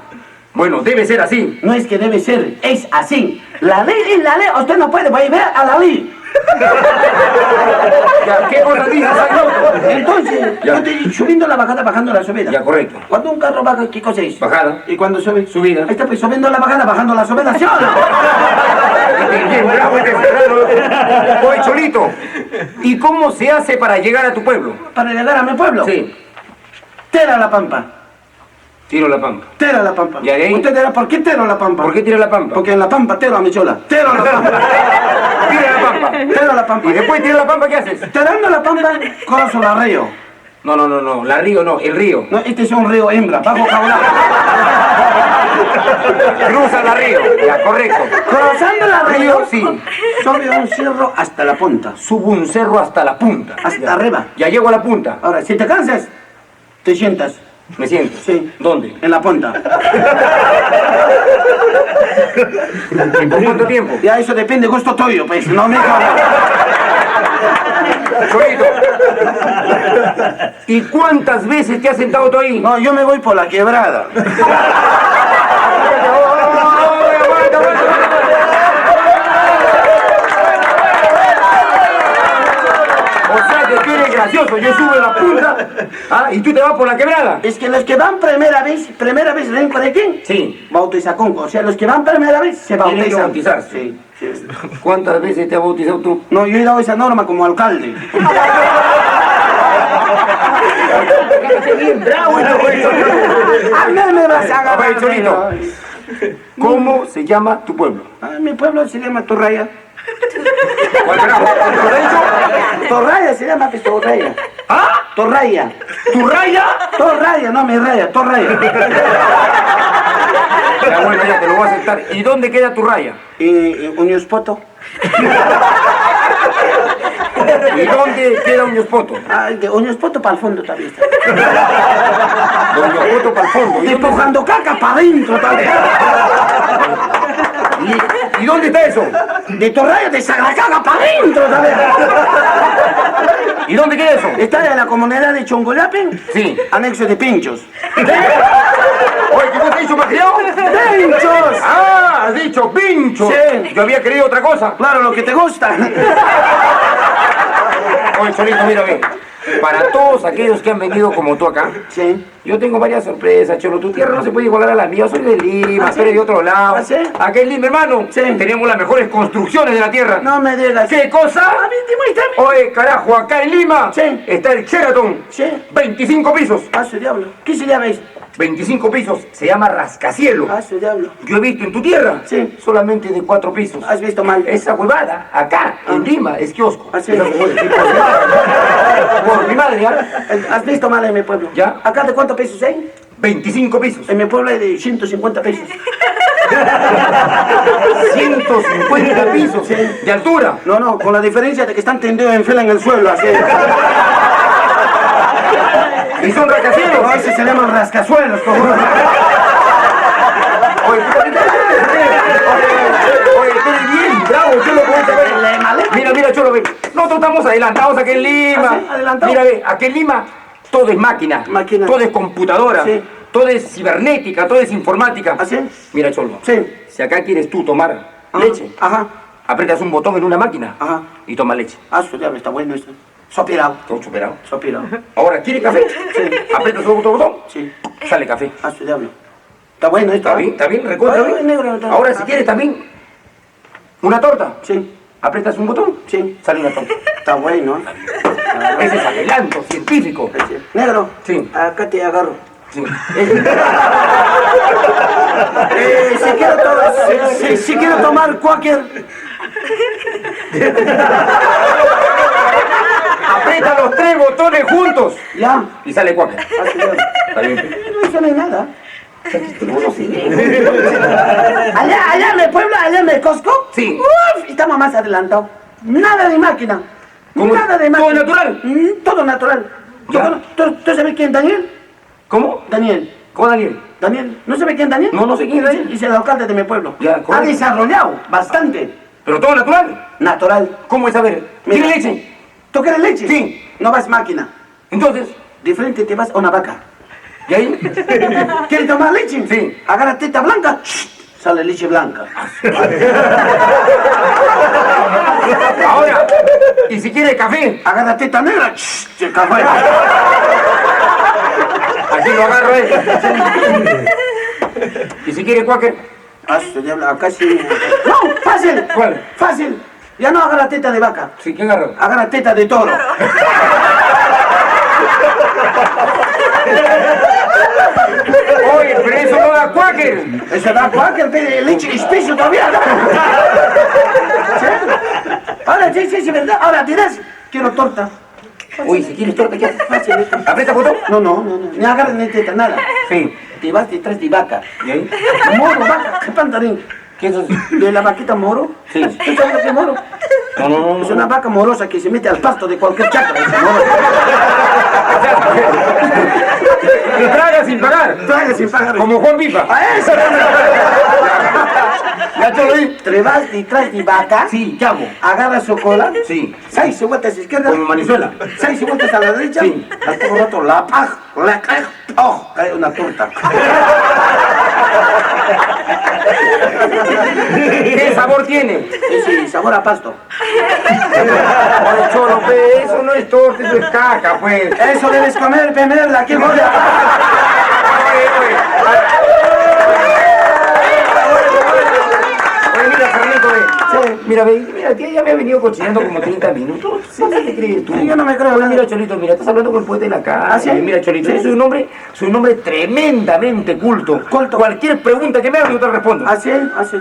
Bueno, debe ser así. No es que debe ser, es así. La ley es la ley, usted no puede volver a la ley. Ya, ¿qué cosa dice Isaac Newton? Entonces, Ya. yo te digo, subiendo la bajada, bajando la subida. Ya, correcto. Cuando un carro baja, ¿qué cosa es? Bajada. ¿Y cuando sube? Subida. Ahí está, pues, subiendo la bajada, bajando la subida, ¿sí o no? Qué bravo este serrano. Oye, Cholito, ¿y cómo se hace para llegar a tu pueblo? Para llegar a mi pueblo. Sí, Tera la Pampa. tiro la pampa. Tera la Pampa. ¿Y de ahí? Usted dirá, ¿por qué Tero la Pampa? ¿Por qué tira la pampa? Porque en la Pampa tero a mi chola. Tero la Pampa. Tira la pampa. Tero la Pampa. Y después tira la pampa, ¿qué haces? Terando la Pampa, cruzo la río. No, la río no, el río. No, este es un río hembra, bajo caudal. Cruza la río, ya, correcto. Cruzando la río, Sí. sube un cerro hasta la punta. Subo un cerro hasta la punta. Hasta Ya. arriba. Ya llego a la punta. Ahora, si te cansas, te sientas. ¿Me siento? Sí. ¿Dónde? En la punta. ¿Y por cuánto tiempo? Ya eso depende, gusto tuyo, pues. No me jodas. Cholito. ¿Y cuántas veces te has sentado tú ahí? No, yo me voy por la quebrada. O sea que tú eres gracioso, yo subo en la punta, y tú te vas por la quebrada. Es que los que van primera vez, ¿ven de quién? Sí. Bautiza con. O sea, los que van primera vez se Tienen que bautizan. bautizarse. Sí, sí. ¿Cuántas veces te has bautizado tú? No, yo he dado esa norma como alcalde. Bien bravo, A mí me vas a agarrar. Oye, Cholito. ¿Cómo se llama tu pueblo? Mi pueblo se llama Torraya. ¿Cuál bravo? ¿Lo has dicho? Torraya se llama, pues, Torraya. ¿Ah? Torraya. ¿Tu raya? Torraya, no mi raya, Torraya. Ya bueno, ya te lo voy a aceptar. ¿Y dónde queda tu raya? Uniospoto. ¿Y dónde queda Uñospoto? Ay, de Uñospoto para el fondo también está. De Uñospoto para el fondo. Empujando caca para adentro también. ¿Y dónde está eso? De Torraya de Sagracaga para adentro también. ¿Y dónde queda eso? Está en la comunidad de Chongolape. Sí. Anexo de Pinchos. Oye, ¿qué vos has dicho, Macriado? ¡Pinchos! ¡Ah! Has dicho pincho. Sí. Yo había querido otra cosa. Claro, lo que te gusta. Oye, Cholito, mira, ve. Para todos aquellos que han venido como tú acá, Sí. yo tengo varias sorpresas, Cholo. Tu tierra no se puede igualar a la mía. Yo soy de Lima, ¿Ah, sí? tú eres de otro lado. ¿Ah, sí? Aquí en Lima, hermano, Sí. tenemos las mejores construcciones de la tierra. No me digas. ¿Qué cosa? A mí te muestra. Oye, carajo, acá en Lima Sí. está el Sheraton. Sí. 25 pisos. A su diablo. ¿Qué se llama eso? 25 pisos. Se llama rascacielos. A su diablo. Yo he visto en tu tierra Sí. solamente de 4 pisos. Has visto mal. Esa huevada, acá, en Lima, es kiosco. Ah, sí. Esa huevada, sí, por mi madre, ¿ah? Has visto mal en mi pueblo. ¿Ya? ¿Acá de cuántos pesos hay? 25 pisos. En mi pueblo hay de 150 pesos. 150 pisos Sí. de altura. No, no, con la diferencia de que están tendidos en fila en el suelo, así. Y son rascacielos. No, ese se llaman rascazuelos, como. Oye, tú eres bien bravo, Cholo, con esa vaina. Mira, Cholo, ve. Nosotros estamos adelantados aquí en Lima. ¿Ah, sí? ¿Adelantados? Mira, ve, aquí en Lima todo es máquina. Máquina. Todo es computadora. Sí. Todo es cibernética, todo es informática. ¿Ah, sí? Mira, Cholo. Sí. Si acá quieres tú tomar Ajá. leche, Ajá. aprietas un botón en una máquina Ajá. y toma leche. Ah, su diablo, está bueno esto. Sopirado. Todo superado. Sopirado. Ahora, ¿quiere café? Sí. Aprietas otro botón, Sí. sale café. Ah, su diablo. Está bueno esto. Está bien, recuerda. Ay, bien. negro, está- Ahora, si quieres también una torta, Sí. aprietas un botón, Sí. sale una torta. Está bueno, ¿eh? Ese es adelanto científico. Sí. Negro. Sí. Acá te agarro. Sí. Si quiero tomar cualquier. Aprieta los 3 botones juntos Ya. y sale cuaca. Ah, su diablo. Está bien. No hizo ni nada. Allá en el pueblo, allá en el Costco. Sí. Uf, estamos más adelantados. Nada de máquina. ¿Cómo? Nada de máquina. ¿Todo natural? Todo natural. Ya. ¿Tú sabes quién es Daniel? ¿Cómo? Daniel. ¿Cómo, Daniel? Daniel. ¿No sabe quién es Daniel? No sé quién es Daniel. Es el alcalde de mi pueblo. Ya, ha correcto. desarrollado bastante. ¿Pero todo natural? Natural. ¿Cómo es? A ver, Mira. ¿tiene leche? ¿Tú quieres leche? Sí. No vas máquina. Entonces, De frente te vas a una vaca. ¿y ahí? ¿Quieres tomar leche? Sí. Agarra teta blanca. Sale leche blanca. Ahora, ¿y si quiere café? Agarra teta negra. Café. Aquí lo agarro él. ¿Y si quiere cuáquer? Ah, su diablo, acá sí. No, fácil. ¿Cuál? Fácil. Ya no agarra teta de vaca. ¿Sí? ¿Quién agarra? Agarra teta de toro. Oye, pero eso no da cuáquer. Eso da cualquier leche espeso todavía. ¿No? ¿Sí? Ahora, sí, verdad. Ahora, dirás, quiero torta. Oye, si quieres torta, ¿qué haces? Fácil esto. ¿Aprieta botón? No. Ni agarra ni teta, nada. Sí. Te vas detrás de vaca. ¿Y ahí? Moro, vaca, ¿qué pantarín? ¿Qué es eso? ¿De la vaquita moro? Sí. ¿Tú sabes lo que es moro? No. Es una vaca morosa que se mete al pasto de cualquier chacra. ese moro. Que traga sin pagar. Traga sin pagar. Como Juan Pipa. ¡A eso! ¿Ya te lo di? Te vas detrás de vaca. Sí, ¿qué hago? Agarra su cola. Sí. 6 vueltas a la izquierda. Como Manizuela. 6 vueltas a la derecha. Sí. Al poco rato la paj, la caj, ¡oh! Cae una torta. ¿Qué sabor tiene? Sí, sabor a pasto. Oye, Cholo, pe, eso no es torta, eso es caca, pues. Eso debes comer, pemerla, qué joya. Oye, mira, Carlito, ve. Mira, tía, ya me ha venido cochineando como 30 minutos. ¿Qué te crees tú? Sí, yo no me creo Oye, nada. mira, Cholito, mira, estás hablando con el poeta de la calle. ¿Ah, sí? Mira, Cholito, Sí. soy un hombre tremendamente culto. Culto. Cualquier pregunta que me hagas, yo te respondo. Así,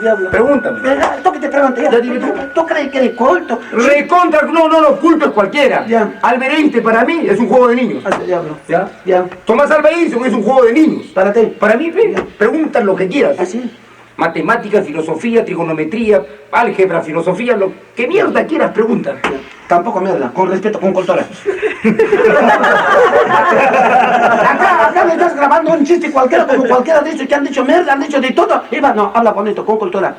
diablo. Pregúntame. Tú que te preguntas, Ya, dime tú. ¿Tú crees que eres culto? Recontra, no, culto es cualquiera. Ya. Albert Einstein para mí es un juego de niños. Así, diablo. ¿Ya? Tomás Alva Edison es un juego de niños. Para ti. Para mí, ve, pregunta lo que quieras. Así. Matemáticas, filosofía, trigonometría, álgebra, filosofía, lo que mierda quieras, pregunta. Tampoco mierda, con respeto, con cultura. acá me estás grabando un chiste cualquiera, como cualquiera ha dicho, que han dicho mierda, han dicho de todo. Iba, no, habla bonito, con cultura.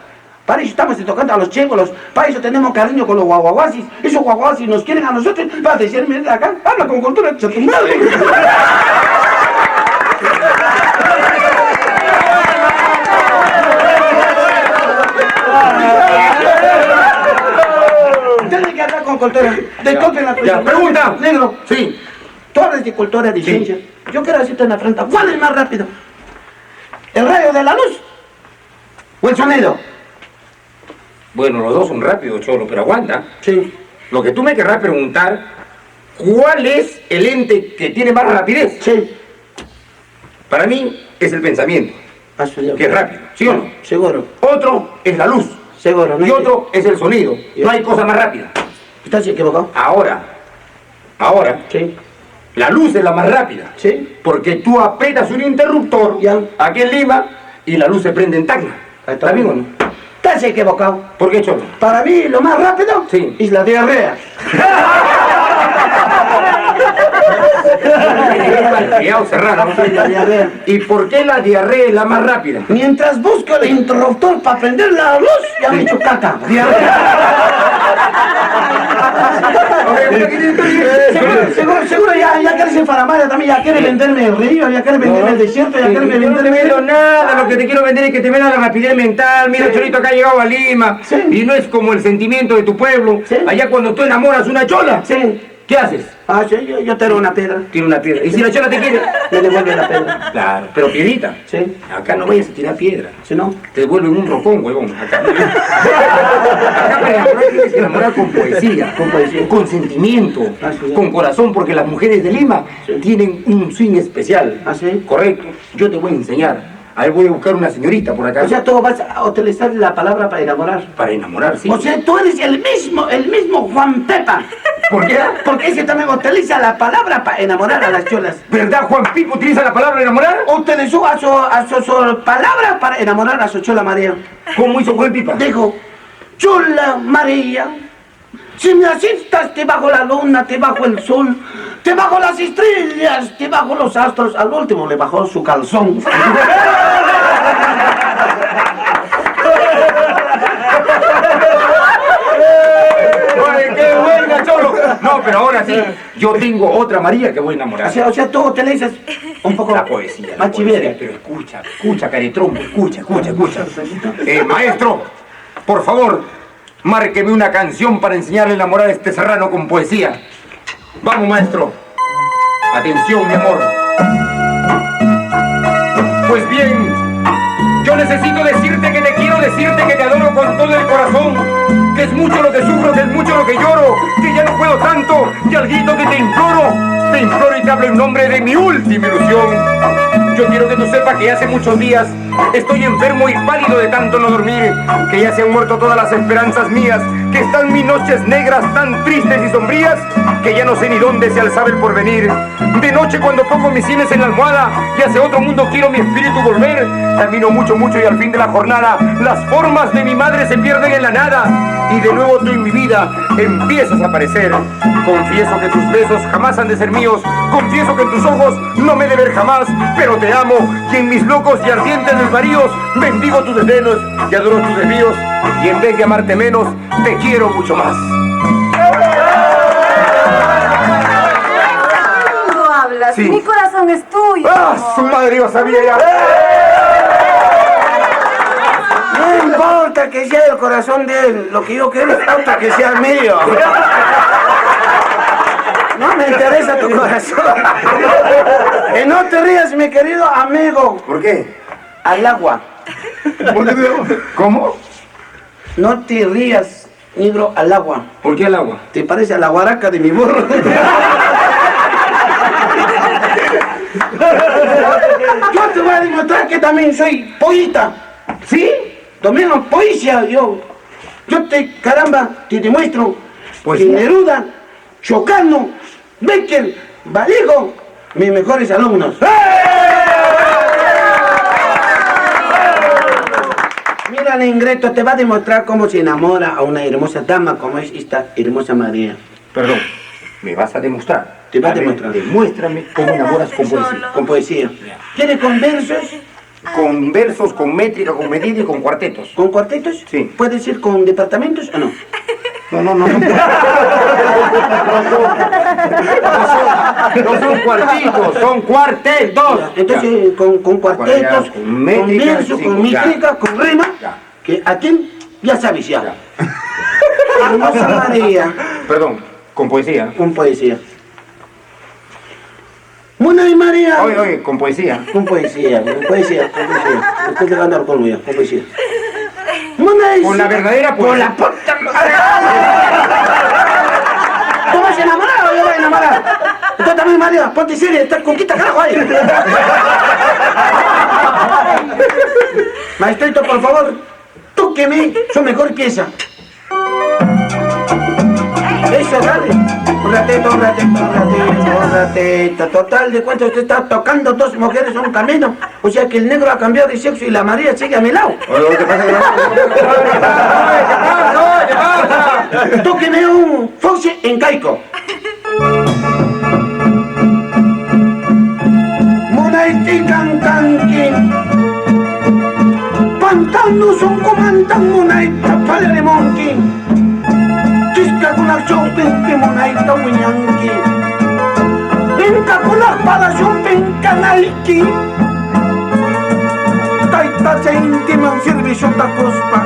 Para eso estamos tocando a los chégolos, para eso tenemos cariño con los guaguaguasis. Esos guaguaguasis nos quieren a nosotros, para decir mierda acá, habla con cultura, echa tu madre. Tiene que hablar con cultura. Disculpen la Ya, pregunta. Negro. Sí. Tú hablas de cultura, de ciencia. Yo quiero decirte una pregunta. ¿Cuál es más rápido? ¿El rayo de la luz o el sonido? Bueno, los dos son rápidos, Cholo, pero aguanta. Sí. Lo que tú me querrás preguntar, ¿cuál es el ente que tiene más rapidez? Sí. Para mí es el pensamiento, Eso que es rápido, ¿sí o no? Seguro. Otro es la luz. Seguro. Y otro es el sonido. No hay cosa más rápida. ¿Estás equivocado? Ahora, Sí. la luz es la más rápida. Sí. Porque tú apretas un interruptor Ya. aquí en Lima y la luz se prende en Tacna. Ahí está. ¿Está bien o no? Estás equivocado. ¿Por qué, Cholo? Para mí lo más rápido Sí. es la diarrea. Malcriado, Serrano. Sí, la diarrea. ¿Y por qué la diarrea es la más rápida? Mientras busco el interruptor para prender la luz, ya me he hecho caca. Seguro, ya quieres enfaramar también, ya quieres venderme el río, ya quieres venderme el desierto, ya quieres Yo no te venderme... vendo nada, lo que te quiero vender es que te venda la rapidez mental. Mira, Sí. Cholito, acá ha llegado a Lima Sí. y no es como el sentimiento de tu pueblo. Sí. Allá cuando tú enamoras una chola, Sí. ¿qué haces? Ah, sí, yo te doy una piedra. Tiene una piedra. ¿Y si la chola te quiere? Me devuelve la piedra. Claro, pero piedrita. Sí. Acá no vayas a tirar piedra. Si no, Te devuelven un rocón, huevón. Acá para enamorar tienes que enamorar con poesía, con sentimiento, Ah, sí. con corazón, porque las mujeres de Lima Sí. tienen un swing especial. ¿Ah, sí? Correcto. Yo te voy a enseñar. A ver, voy a buscar una señorita por acá. o sea, tú vas a utilizar la palabra para enamorar. Para enamorar, sí. O sea, tú eres el mismo Juan Pepa. ¿Por qué? Porque ese también utiliza la palabra para enamorar a las cholas. ¿Verdad, Juan Pico utiliza la palabra enamorar? Utilizó a su palabra para enamorar a su chola María. ¿Cómo hizo Juan Pipa? Dijo, chola María, si me asistas debajo la luna, debajo el sol, debajo las estrellas, debajo los astros, al último le bajó su calzón. ¡Oye, qué buena, Cholo! No, pero ahora sí, yo tengo otra María que voy a enamorar. O sea, tú utilizas un poco La poesía. La más poesía, chivera. pero escucha, caretrompo, escucha. Maestro, por favor, márqueme una canción para enseñarle a enamorar a este serrano con poesía. Vamos, maestro. Atención, mi amor. Pues bien, yo necesito decirte que te quiero, decirte que te adoro con todo el corazón, que es mucho lo que sufro, que es mucho lo que lloro, que ya no puedo tanto, y al grito que te imploro y te hablo en nombre de mi última ilusión. Yo quiero que tú sepas que hace muchos días estoy enfermo y pálido de tanto no dormir, que ya se han muerto todas las esperanzas mías, que están mis noches negras tan tristes y sombrías, que ya no sé ni dónde se alzaba el porvenir. De noche cuando pongo mis sienes en la almohada y hacia otro mundo quiero mi espíritu volver, camino mucho y al fin de la jornada las formas de mi madre se pierden en la nada y de nuevo tú en mi vida empiezas a aparecer. Confieso que tus besos jamás han de ser míos, confieso que en tus ojos no me he de ver jamás, pero te amo y en mis locos y ardientes desvaríos bendigo tus desdenos y adoro tus desvíos y en vez de amarte menos te quiero mucho más. ¿Cómo hablas? Sí. Mi corazón es tuyo. ¡Ah, su madre! Yo sabía ya. No importa que sea el corazón de él, lo que yo quiero es que sea el mío. No me interesa tu corazón. Y no te rías, mi querido amigo. ¿Por qué? Al agua. ¿Cómo? No te rías, negro, al agua. ¿Por qué al agua? ¿Te parece a la guaraca de mi burro? Yo te voy a demostrar que también soy poeta. ¿Sí? Domino poesía, yo. Caramba, te demuestro que Neruda, Chocano, Becker, Vallejo, mis mejores alumnos. Mira, Ningreto, te va a demostrar cómo se enamora a una hermosa dama como es esta hermosa María. Perdón, ¿me vas a demostrar? Te va a ver, demostrar. Demuéstrame cómo enamoras con poesía. Con poesía. ¿Quiere con versos? Con versos, con métrica, con medida y con cuartetos. ¿Con cuartetos? Sí. ¿Puede ser con departamentos o no? No. No son cuartitos, son cuartetos. Entonces, con cuartetos, Con métrica, con versos, sí, con métrica, con rima, Ya. que a quién ya sabes ya. Hermosa María, Perdón, con poesía. con poesía. Mona y María. Oye, con poesía. Con poesía. Estoy llegando al colmo ya, con poesía. Mona y... Con la verdadera Con la poesía. puta madre. ¿Tú vas a enamorar o yo voy a enamorar? Tú también, María, ponte seria, estás con quita carajo ahí. Maestrito, por favor, tóqueme su mejor pieza. Eso, dale. Un ratito. Total, de cuenta usted está tocando dos mujeres a un camino. O sea que el negro ha cambiado de sexo y la María sigue a mi lado. Oye, ¿qué pasa? ¿Qué pasa? Tóqueme un foxe en caico. Monaiti cantanqui. Pantano son comandan monaita padre monqui. Chisca con la chopin monaita muñanqui. Inca con la espada chopin canalqui. Taita se intima un servicio ta cospa.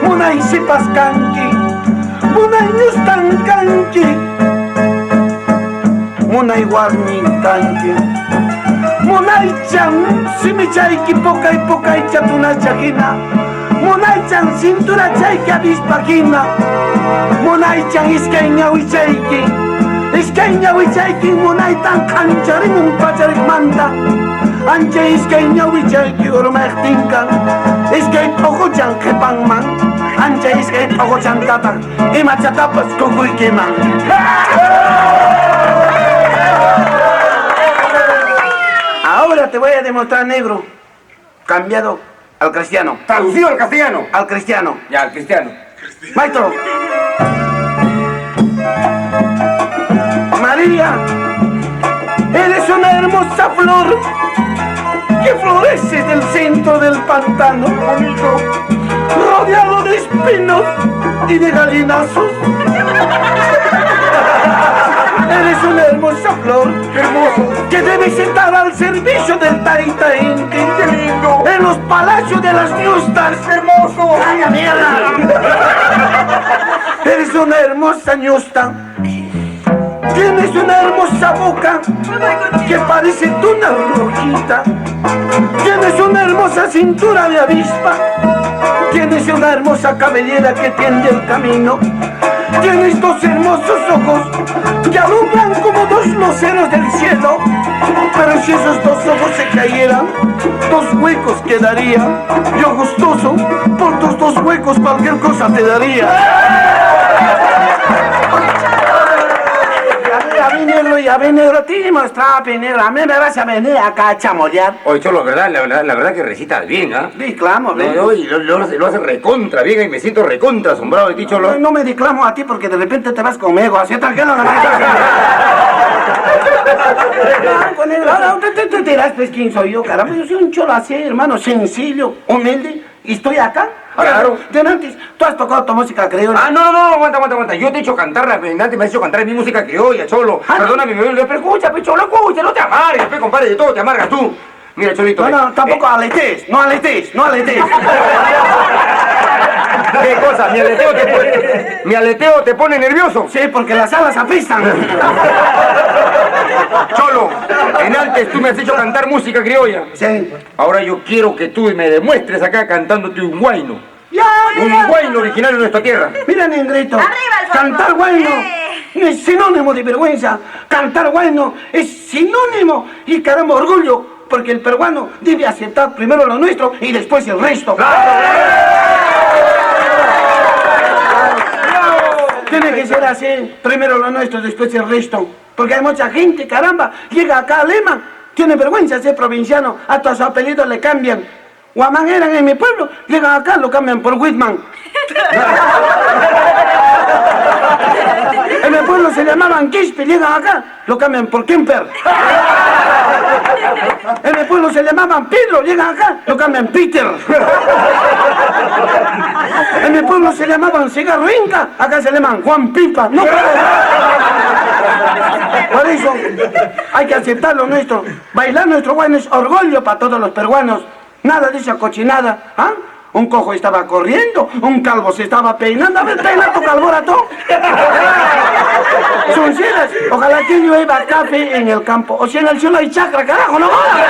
Monai se pascanqui. Monai ñustancanqui. Monai guarnincanqui. Monai chan simichaiki poca chatuna chajina. Monai chan cintura chaiki avispajina. Monai chan isqueña huichaiki. Isqueña huichaiki monai tan cancharin un pacharik manda. Anche isqueña huichaiki ormechtinkan. Isquei ojo chan jepanman. Anche isquei ojo chan tatan. Y machatapas kukuikiman. Ahora te voy a demostrar, negro, cambiado al cristiano. Traducido al castellano. Al cristiano. Ya, al cristiano. Maestro. María, eres una hermosa flor que florece del centro del pantano, bonito, rodeado de espinos y de gallinazos. Eres una hermosa flor, hermoso, que debes estar al servicio del Taita Inti. ¡Qué lindo! En los palacios de las ñustas. ¡Hermoso! ¡Ay, la mierda! Eres una hermosa ñusta. Tienes una hermosa boca que parece una rojita. Tienes una hermosa cintura de avispa. Tienes una hermosa cabellera que tiende el camino. Tienes dos hermosos ojos que alumbran como dos luceros del cielo. Pero si esos dos ojos se cayeran, dos huecos quedarían. Yo gustoso, por tus dos huecos cualquier cosa te daría. Ya vi negro, a ti mostraba negro. A mí me vas a venir acá a chamoyar. Oye, Cholo, la verdad que recitas bien, ¿ah? Declamo, ¿ves? Lo haces recontra bien y me siento recontra asombrado de ti, Cholo. No me declamo a ti porque de repente te vas conmigo. Así tranquilo, no me ahora te dirás, pues, ¿quién soy yo? Caramba, yo soy un cholo así, hermano, sencillo, humilde, y estoy acá. Ahora, Claro. de antes, tú has tocado tu música criolla. Ah, no, aguanta. Yo te he hecho cantar, antes me has hecho cantar mi música criolla, Cholo. Ah, Perdóname, pero escucha, pues, Cholo, escucha, no te amargas, pues, compadre, de todo te amargas tú. Mira, Cholito. No, tampoco aletes, no aletes. ¿Qué cosa? ¿Mi aleteo te pone nervioso? Sí, porque las alas apestan. Cholo, en antes tú me has hecho cantar música criolla. Sí. Ahora yo quiero que tú me demuestres acá cantándote un huayno. Un huayno originario de nuestra tierra. Mira, negrito. ¡Arriba el folclore! Cantar guayno no es sinónimo de vergüenza. Cantar guayno es sinónimo y caramba orgullo. Porque el peruano debe aceptar primero lo nuestro y después el resto. Tiene que ser así, primero lo nuestro, después el resto. Porque hay mucha gente, caramba, llega acá a Lima, tiene vergüenza de ser provinciano, hasta su apellido le cambian. Guamán eran en mi pueblo, llegan acá, lo cambian por Whitman. En mi pueblo se llamaban Quispe, llegan acá, lo cambian por Kemper. En mi pueblo se llamaban Pedro, llegan acá, lo cambian Peter. En mi pueblo se llamaban Cigarro Inca, acá se llaman Juan Pipa. No, por eso hay que aceptar lo nuestro. Bailar nuestro guayno es orgullo para todos los peruanos. Nada de esa cochinada. ¿Ah? Un cojo estaba corriendo, un calvo se estaba peinando. A ver, peina tu calvorato. Son cielas. Ojalá que yo iba café en el campo. O sea, en el cielo hay chakra, carajo, no jodas.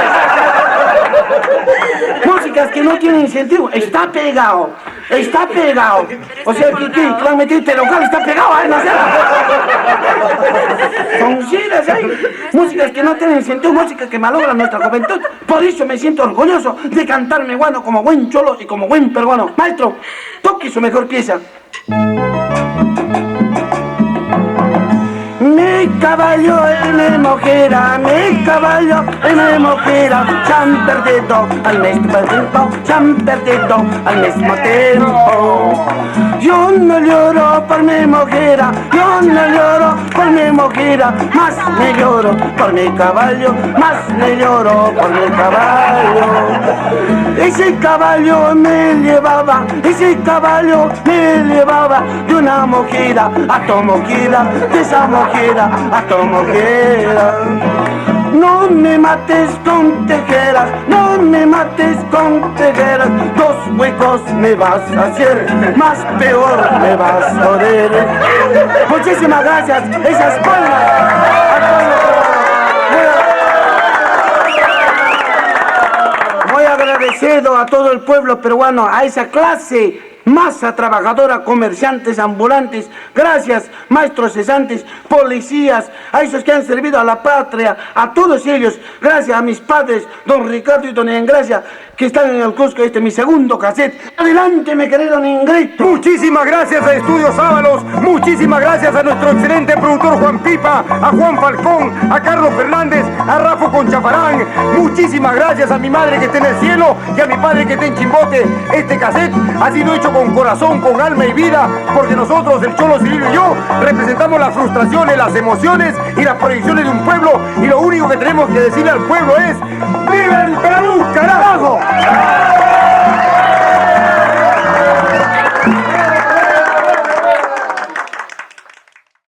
Músicas que no tienen sentido. Está pegado. Está pegado. O sea, que le han metido este local, está pegado, no sé. Son cielas, músicas que no tienen sentido, músicas que malogran nuestra juventud. Por eso me siento orgulloso de cantarme guano como buen cholo y como buen peruano. Maestro, toque su mejor pieza. Mi caballo me mojera, mi caballo me mojera, se han perdido al mismo tiempo, se han perdido al mismo tiempo. Yo no lloro por mi mojera, yo no lloro por mi mojera, más me lloro por mi caballo, más me lloro por mi caballo. Ese caballo me llevaba, ese caballo me llevaba de una mojera a tu mojera, de esa mojera a tu mojera. No me mates con tijeras, no me mates con tijeras. Dos huecos me vas a hacer, más peor me vas a joder. Muchísimas gracias, esas palmas. Muy agradecido a todo el pueblo peruano, a esa clase masa trabajadora, comerciantes, ambulantes, gracias, maestros cesantes, policías, a esos que han servido a la patria, a todos ellos, gracias a mis padres, don Ricardo y doña Engracia, que están en el Cusco. Este es mi segundo cassette. Adelante, mi querido Ingrid. Muchísimas gracias a Estudios Ábalos, muchísimas gracias a nuestro excelente productor Juan Pipa, a Juan Falcón, a Carlos Fernández, a Rafa Conchafarán, muchísimas gracias a mi madre que está en el cielo y a mi padre que está en Chimbote. Este cassette ha sido hecho con corazón, con alma y vida, porque nosotros, el Cholo Cirilo y yo, representamos las frustraciones, las emociones y las proyecciones de un pueblo, y lo único que tenemos que decirle al pueblo es ¡viva el Perú, carajo!